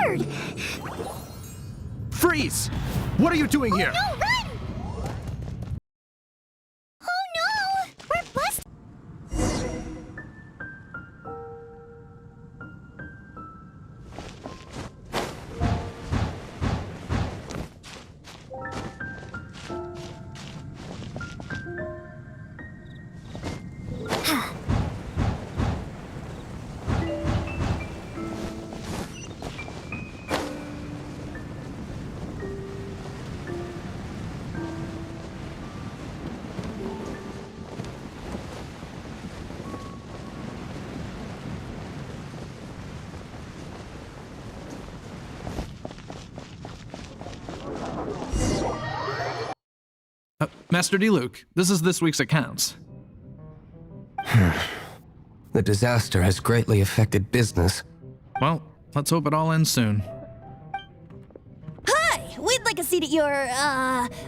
weird. Freeze! What are you doing here? No, run! Oh no! We're busted! Master D-Luke, this is this week's accounts. The disaster has greatly affected business. Well, let's hope it all ends soon. Hi! We'd like a seat at your,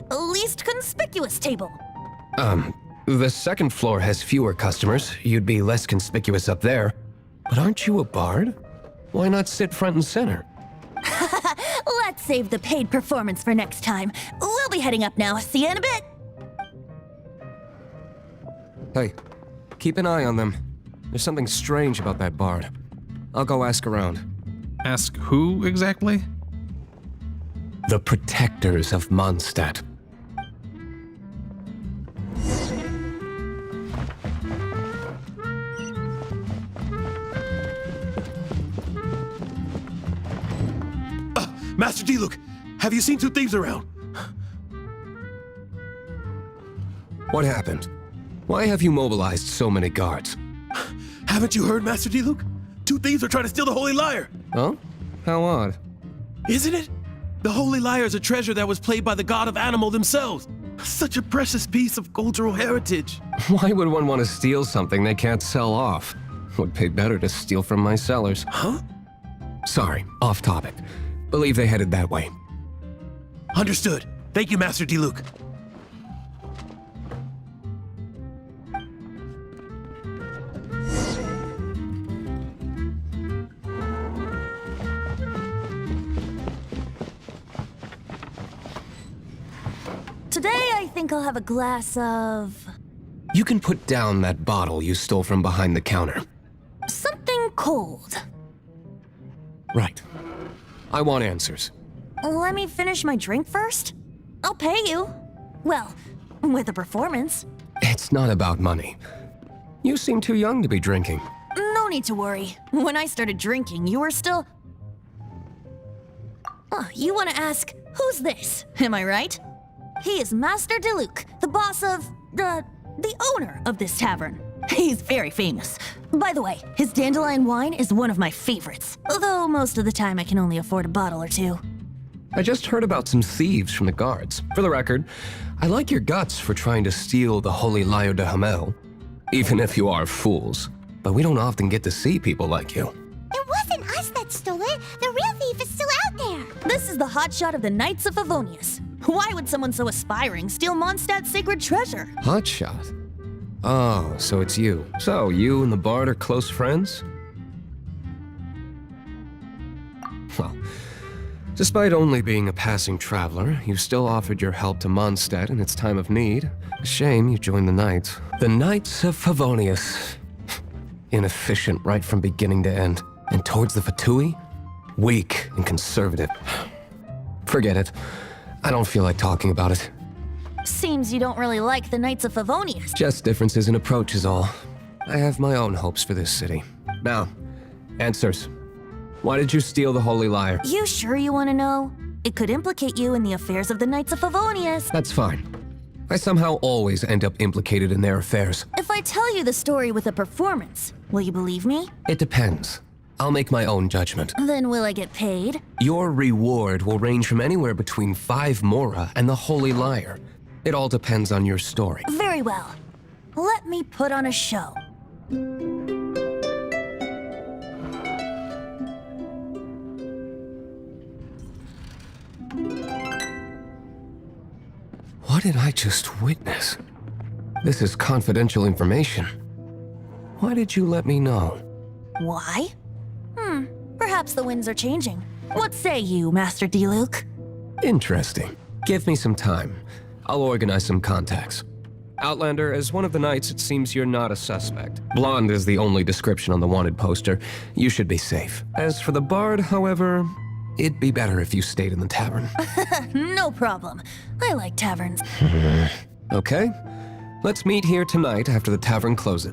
least conspicuous table. The second floor has fewer customers. You'd be less conspicuous up there. But aren't you a bard? Why not sit front and center? Let's save the paid performance for next time. We'll be heading up now. See you in a bit. Hey, keep an eye on them. There's something strange about that bard. I'll go ask around. Ask who exactly? The protectors of Mondstadt. Master D-Luke, have you seen two thieves around? What happened? Why have you mobilized so many guards? Haven't you heard, Master D-Luke? Two thieves are trying to steal the Holy Lyre. Oh? How odd. Isn't it? The Holy Lyre is a treasure that was played by the god of animal themselves. Such a precious piece of cultural heritage. Why would one want to steal something they can't sell off? Would pay better to steal from my sellers. Huh? Sorry, off topic. Believe they headed that way. Understood. Thank you, Master D-Luke. Today, I think I'll have a glass of... You can put down that bottle you stole from behind the counter. something cold. Right. I want answers. Let me finish my drink first. I'll pay you. Well, with a performance. It's not about money. You seem too young to be drinking. No need to worry. When I started drinking, you were still... Oh, you want to ask, who's this? Am I right? He is Master D-Luke, the boss of... the owner of this tavern. He's very famous. By the way, his dandelion wine is one of my favorites. Although most of the time I can only afford a bottle or two. I just heard about some thieves from the guards. For the record, I like your guts for trying to steal the Holy Lyre de Hamel. Even if you are fools. But we don't often get to see people like you. It wasn't us that stole it. The real thief is still out there. This is the hotshot of the Knights of Favonius. Why would someone so aspiring steal Mondstadt's sacred treasure? Hotshot? Oh, so it's you. So, you and the bard are close friends? Well, despite only being a passing traveler, you still offered your help to Mondstadt in its time of need. A shame you joined the Knights. The Knights of Favonius. Inefficient right from beginning to end. And towards the Fatui? Weak and conservative. Forget it. I don't feel like talking about it. Seems you don't really like the Knights of Favonius. Just differences in approach is all. I have my own hopes for this city. Now, answers. Why did you steal the Holy Lyre? You sure you want to know? It could implicate you in the affairs of the Knights of Favonius. That's fine. I somehow always end up implicated in their affairs. If I tell you the story with a performance, will you believe me? It depends. I'll make my own judgment. Then will I get paid? Your reward will range from anywhere between 5 mora and the Holy Lyre. It all depends on your story. Very well. Let me put on a show. What did I just witness? This is confidential information. Why did you let me know? Why? Perhaps the winds are changing. What say you, Master Diluc? Interesting. Give me some time. I'll organize some contacts. Outlander, as one of the knights, it seems you're not a suspect. Blonde is the only description on the wanted poster. You should be safe. As for the bard, however, it'd be better if you stayed in the tavern. No problem. I like taverns. Okay? Let's meet here tonight after the tavern closes.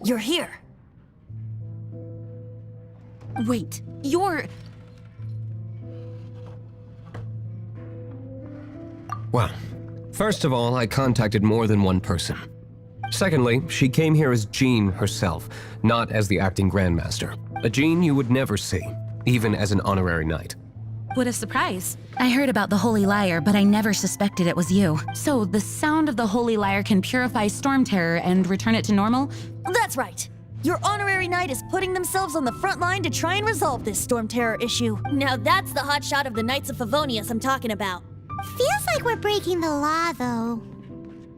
You're here. Wait, you're... Well, first of all, I contacted more than one person. Secondly, she came here as Jean herself, not as the acting Grandmaster. A Jean you would never see, even as an honorary knight. What a surprise. I heard about the Holy Lyre, but I never suspected it was you. So, the sound of the Holy Lyre can purify Storm Terror and return it to normal? That's right. Your honorary knight is putting themselves on the front line to try and resolve this Storm Terror issue. Now that's the hotshot of the Knights of Favonius I'm talking about. Feels like we're breaking the law, though.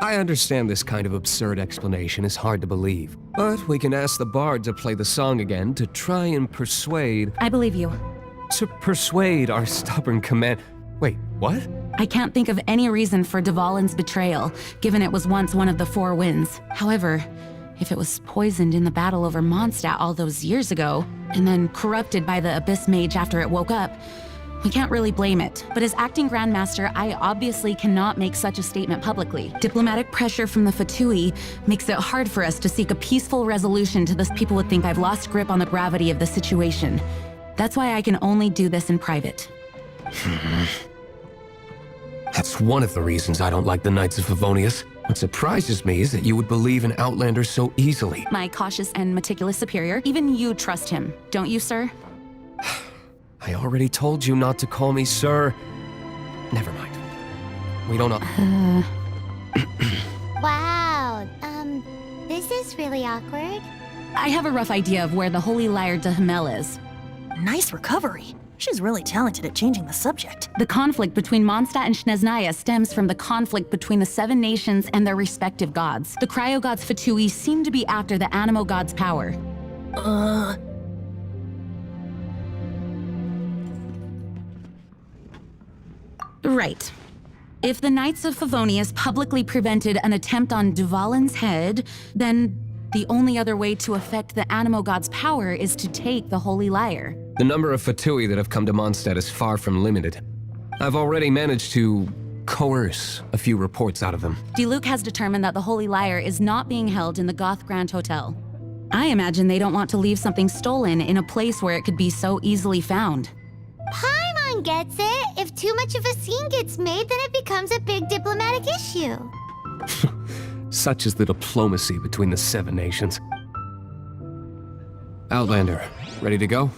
I understand this kind of absurd explanation is hard to believe, but we can ask the bard to play the song again to try and persuade... I believe you. To persuade our stubborn command... Wait, what? I can't think of any reason for Dvalin's betrayal, given it was once one of the Four Winds. However, if it was poisoned in the battle over Mondstadt all those years ago, and then corrupted by the Abyss Mage after it woke up, we can't really blame it. But as acting Grandmaster, I obviously cannot make such a statement publicly. Diplomatic pressure from the Fatui makes it hard for us to seek a peaceful resolution to this. People would think I've lost grip on the gravity of the situation. That's why I can only do this in private. That's one of the reasons I don't like the Knights of Favonius. What surprises me is that you would believe in Outlander so easily. My cautious and meticulous superior, even you trust him, don't you, sir? I already told you not to call me sir. Never mind. We don't know. Wow, this is really awkward. I have a rough idea of where the Holy Lyre de Himmel is. Nice recovery. She's really talented at changing the subject. The conflict between Mondstadt and Snezhnaya stems from the conflict between the Seven Nations and their respective gods. The cryo-gods Fatui seem to be after the Animo god's power. Right. If the Knights of Favonius publicly prevented an attempt on Dvalin's head, then the only other way to affect the Animo god's power is to take the Holy Lyre. The number of Fatui that have come to Mondstadt is far from limited. I've already managed to coerce a few reports out of them. Diluc has determined that the Holy Lyre is not being held in the Goth Grand Hotel. I imagine they don't want to leave something stolen in a place where it could be so easily found. Paimon gets it. If too much of a scene gets made, then it becomes a big diplomatic issue. Such is the diplomacy between the Seven Nations. Outlander, ready to go?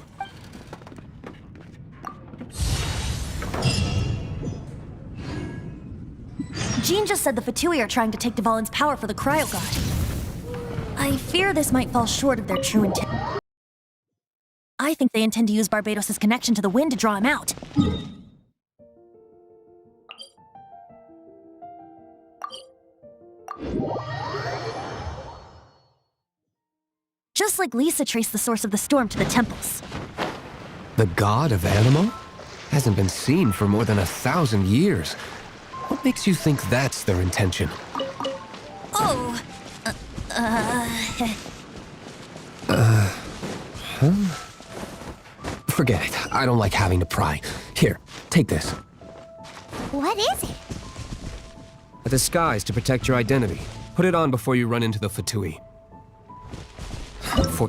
Jean just said the Fatui are trying to take Dvalin's power for the Cryo God. I fear this might fall short of their true intent. I think they intend to use Barbados' connection to the wind to draw him out. Just like Lisa traced the source of the storm to the temples. The god of Animo? Hasn't been seen for more than 1,000 years. What makes you think that's their intention? Oh, Forget it. I don't like having to pry. Here, take this. What is it? A disguise to protect your identity. Put it on before you run into the Fatui. For